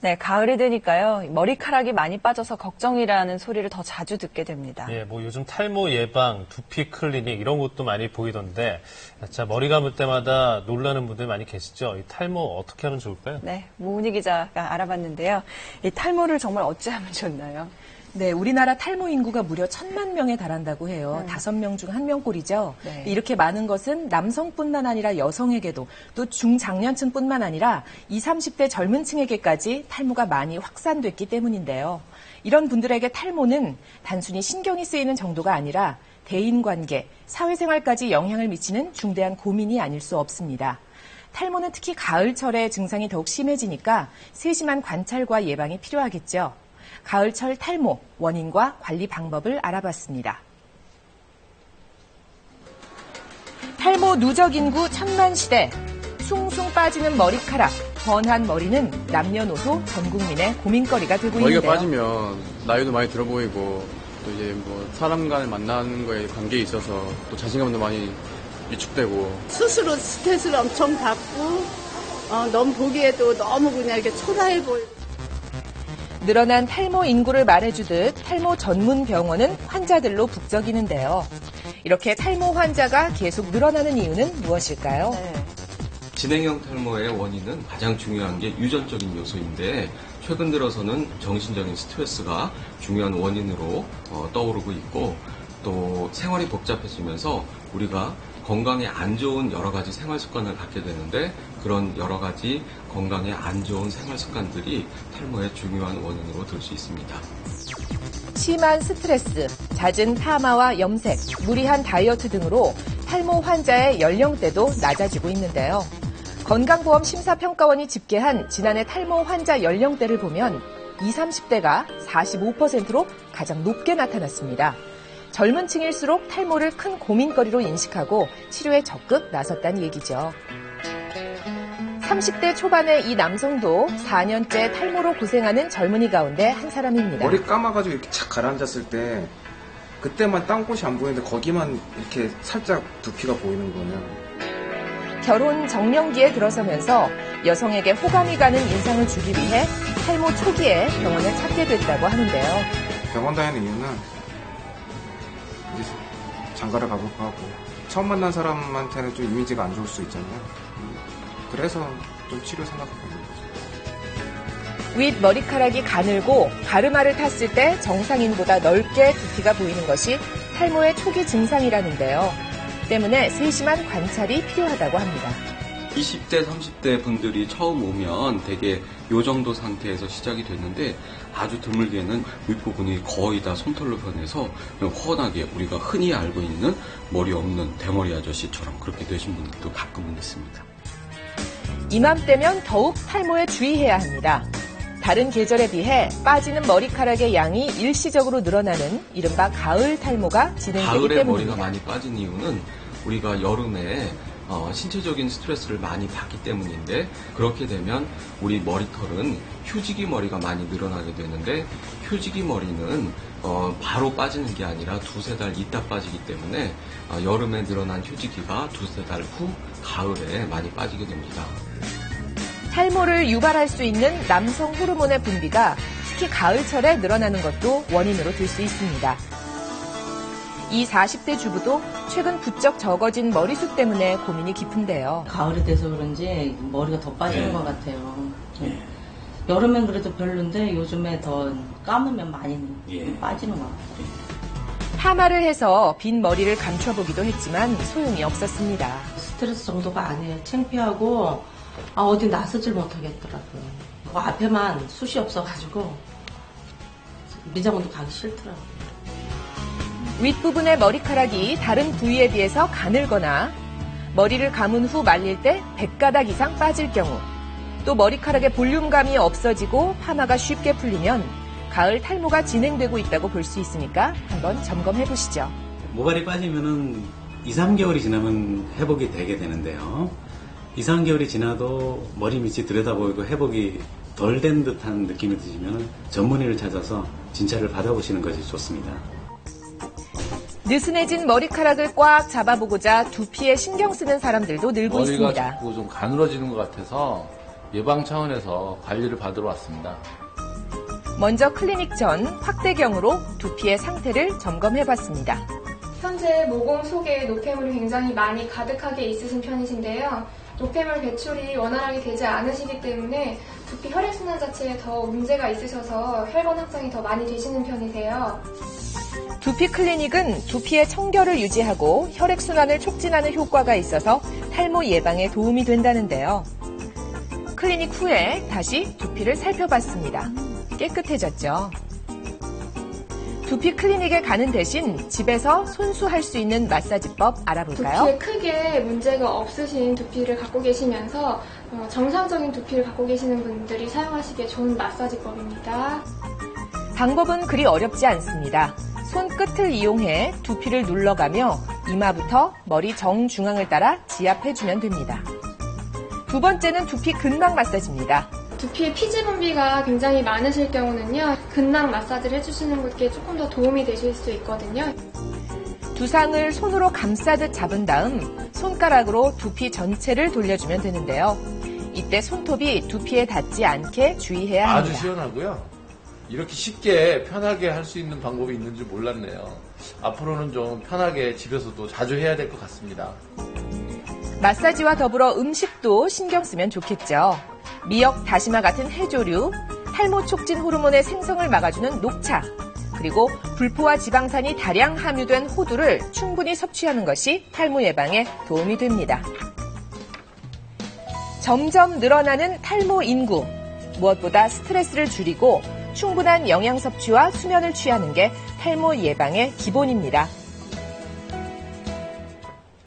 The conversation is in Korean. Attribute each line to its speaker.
Speaker 1: 네, 가을이 되니까요. 머리카락이 많이 빠져서 걱정이라는 소리를 더 자주 듣게 됩니다.
Speaker 2: 예, 뭐 요즘 탈모 예방, 두피 클리닉 이런 것도 많이 보이던데, 자, 머리 감을 때마다 놀라는 분들 많이 계시죠? 이 탈모 어떻게 하면 좋을까요?
Speaker 1: 네, 모은희 기자가 알아봤는데요. 이 탈모를 정말 어찌하면 좋나요?
Speaker 3: 네, 우리나라 탈모 인구가 무려 1,000만 명에 달한다고 해요. 5명 중 1명꼴이죠.
Speaker 1: 네.
Speaker 3: 이렇게 많은 것은 남성뿐만 아니라 여성에게도 또 중장년층뿐만 아니라 20, 30대 젊은 층에게까지 탈모가 많이 확산됐기 때문인데요. 이런 분들에게 탈모는 단순히 신경이 쓰이는 정도가 아니라 대인관계, 사회생활까지 영향을 미치는 중대한 고민이 아닐 수 없습니다. 탈모는 특히 가을철에 증상이 더욱 심해지니까 세심한 관찰과 예방이 필요하겠죠. 가을철 탈모 원인과 관리 방법을 알아봤습니다. 탈모 누적 인구 1000만 시대, 숭숭 빠지는 머리카락, 번한 머리는 남녀노소 전 국민의 고민거리가 되고 있는데요.
Speaker 4: 머리가 빠지면 나이도 많이 들어 보이고 또 이제 뭐 사람 간을 만나는 거에 관계에 있어서 또 자신감도 많이 위축되고
Speaker 5: 스스로 스트레스를 엄청 받고 너무 보기에도 너무 그냥 이렇게 초라해 보이고.
Speaker 3: 늘어난 탈모 인구를 말해주듯 탈모 전문 병원은 환자들로 북적이는데요. 이렇게 탈모 환자가 계속 늘어나는 이유는 무엇일까요?
Speaker 1: 네.
Speaker 6: 진행형 탈모의 원인은 가장 중요한 게 유전적인 요소인데 최근 들어서는 정신적인 스트레스가 중요한 원인으로 떠오르고 있고 또 생활이 복잡해지면서 우리가 건강에 안 좋은 여러 가지 생활 습관을 갖게 되는데 그런 여러 가지 건강에 안 좋은 생활 습관들이 탈모의 중요한 원인으로 들 수 있습니다.
Speaker 3: 심한 스트레스, 잦은 파마와 염색, 무리한 다이어트 등으로 탈모 환자의 연령대도 낮아지고 있는데요. 건강보험 심사평가원이 집계한 지난해 탈모 환자 연령대를 보면 20, 30대가 45%로 가장 높게 나타났습니다. 젊은 층일수록 탈모를 큰 고민거리로 인식하고 치료에 적극 나섰다는 얘기죠. 30대 초반의 이 남성도 4년째 탈모로 고생하는 젊은이 가운데 한 사람입니다.
Speaker 7: 머리 감아가지고 이렇게 착 가라앉았을 때 그때만 딴곳이 안 보이는데 거기만 이렇게 살짝 두피가 보이는 거예요.
Speaker 3: 결혼 정년기에 들어서면서 여성에게 호감이 가는 인상을 주기 위해 탈모 초기에 병원을 찾게 됐다고 하는데요.
Speaker 7: 병원 다니는 이유는 이제 장가를 가볼까 하고 처음 만난 사람한테는 좀 이미지가 안 좋을 수 있잖아요. 그래서 좀 치료 생각하고 있는 거죠.
Speaker 3: 윗 머리카락이 가늘고 가르마를 탔을 때 정상인보다 넓게 두피가 보이는 것이 탈모의 초기 증상이라는데요. 때문에 세심한 관찰이 필요하다고 합니다.
Speaker 6: 20대, 30대 분들이 처음 오면 되게 요 정도 상태에서 시작이 됐는데 아주 드물게는 윗부분이 거의 다 솜털로 변해서 훤하게 우리가 흔히 알고 있는 머리 없는 대머리 아저씨처럼 그렇게 되신 분들도 가끔은 있습니다.
Speaker 3: 이맘때면 더욱 탈모에 주의해야 합니다. 다른 계절에 비해 빠지는 머리카락의 양이 일시적으로 늘어나는 이른바 가을 탈모가 진행되기
Speaker 6: 가을에
Speaker 3: 때문입니다.
Speaker 6: 머리가 많이 빠진 이유는 우리가 여름에 신체적인 스트레스를 많이 받기 때문인데 그렇게 되면 우리 머리털은 휴지기 머리가 많이 늘어나게 되는데 휴지기 머리는 바로 빠지는 게 아니라 두세 달 있다 빠지기 때문에 여름에 늘어난 휴지기가 두세 달 후 가을에 많이 빠지게 됩니다.
Speaker 3: 탈모를 유발할 수 있는 남성 호르몬의 분비가 특히 가을철에 늘어나는 것도 원인으로 들 수 있습니다. 이 40대 주부도 최근 부쩍 적어진 머리숱 때문에 고민이 깊은데요.
Speaker 8: 가을이 돼서 그런지 머리가 더 빠지는 것 같아요. 여름엔 그래도 별론데 요즘에 더 감으면 많이 빠지는 것 같아요.
Speaker 3: 파마를 해서 빈 머리를 감춰보기도 했지만 소용이 없었습니다.
Speaker 8: 스트레스 정도가 아니에요. 창피하고 어디 나서질 못하겠더라고요. 앞에만 숱이 없어가지고 미장원도 가기 싫더라고요.
Speaker 3: 윗부분의 머리카락이 다른 부위에 비해서 가늘거나 머리를 감은 후 말릴 때 100가닥 이상 빠질 경우 또 머리카락의 볼륨감이 없어지고 파마가 쉽게 풀리면 가을 탈모가 진행되고 있다고 볼 수 있으니까 한번 점검해 보시죠.
Speaker 9: 모발이 빠지면은 2, 3개월이 지나면 회복이 되게 되는데요. 2, 3개월이 지나도 머리 밑이 들여다보이고 회복이 덜 된 듯한 느낌이 드시면 전문의를 찾아서 진찰을 받아보시는 것이 좋습니다.
Speaker 3: 느슨해진 머리카락을 꽉 잡아보고자 두피에 신경 쓰는 사람들도 늘고 있습니다.
Speaker 10: 머리가 자꾸 좀 가늘어지는 것 같아서 예방 차원에서 관리를 받으러 왔습니다.
Speaker 3: 먼저 클리닉 전 확대경으로 두피의 상태를 점검해봤습니다.
Speaker 11: 현재 모공 속에 노폐물이 굉장히 많이 가득하게 있으신 편이신데요. 노폐물 배출이 원활하게 되지 않으시기 때문에 두피 혈액순환 자체에 더 문제가 있으셔서 혈관 확장이 더 많이 되시는 편이세요.
Speaker 3: 두피 클리닉은 두피의 청결을 유지하고 혈액순환을 촉진하는 효과가 있어서 탈모 예방에 도움이 된다는데요. 클리닉 후에 다시 두피를 살펴봤습니다. 깨끗해졌죠. 두피 클리닉에 가는 대신 집에서 손수할 수 있는 마사지법 알아볼까요?
Speaker 11: 두피에 크게 문제가 없으신 두피를 갖고 계시면서 정상적인 두피를 갖고 계시는 분들이 사용하시기에 좋은 마사지법입니다.
Speaker 3: 방법은 그리 어렵지 않습니다. 손끝을 이용해 두피를 눌러가며 이마부터 머리 정중앙을 따라 지압해주면 됩니다. 두 번째는 두피 근막 마사지입니다.
Speaker 11: 두피에 피지 분비가 굉장히 많으실 경우는요, 근막 마사지를 해주시는 게 조금 더 도움이 되실 수 있거든요.
Speaker 3: 두상을 손으로 감싸듯 잡은 다음 손가락으로 두피 전체를 돌려주면 되는데요. 이때 손톱이 두피에 닿지 않게 주의해야 합니다.
Speaker 12: 아주 시원하고요. 이렇게 쉽게 편하게 할 수 있는 방법이 있는 줄 몰랐네요. 앞으로는 좀 편하게 집에서도 자주 해야 될 것 같습니다.
Speaker 3: 마사지와 더불어 음식도 신경 쓰면 좋겠죠. 미역, 다시마 같은 해조류, 탈모 촉진 호르몬의 생성을 막아주는 녹차, 그리고 불포화 지방산이 다량 함유된 호두를 충분히 섭취하는 것이 탈모 예방에 도움이 됩니다. 점점 늘어나는 탈모 인구, 무엇보다 스트레스를 줄이고 충분한 영양 섭취와 수면을 취하는 게 탈모 예방의 기본입니다.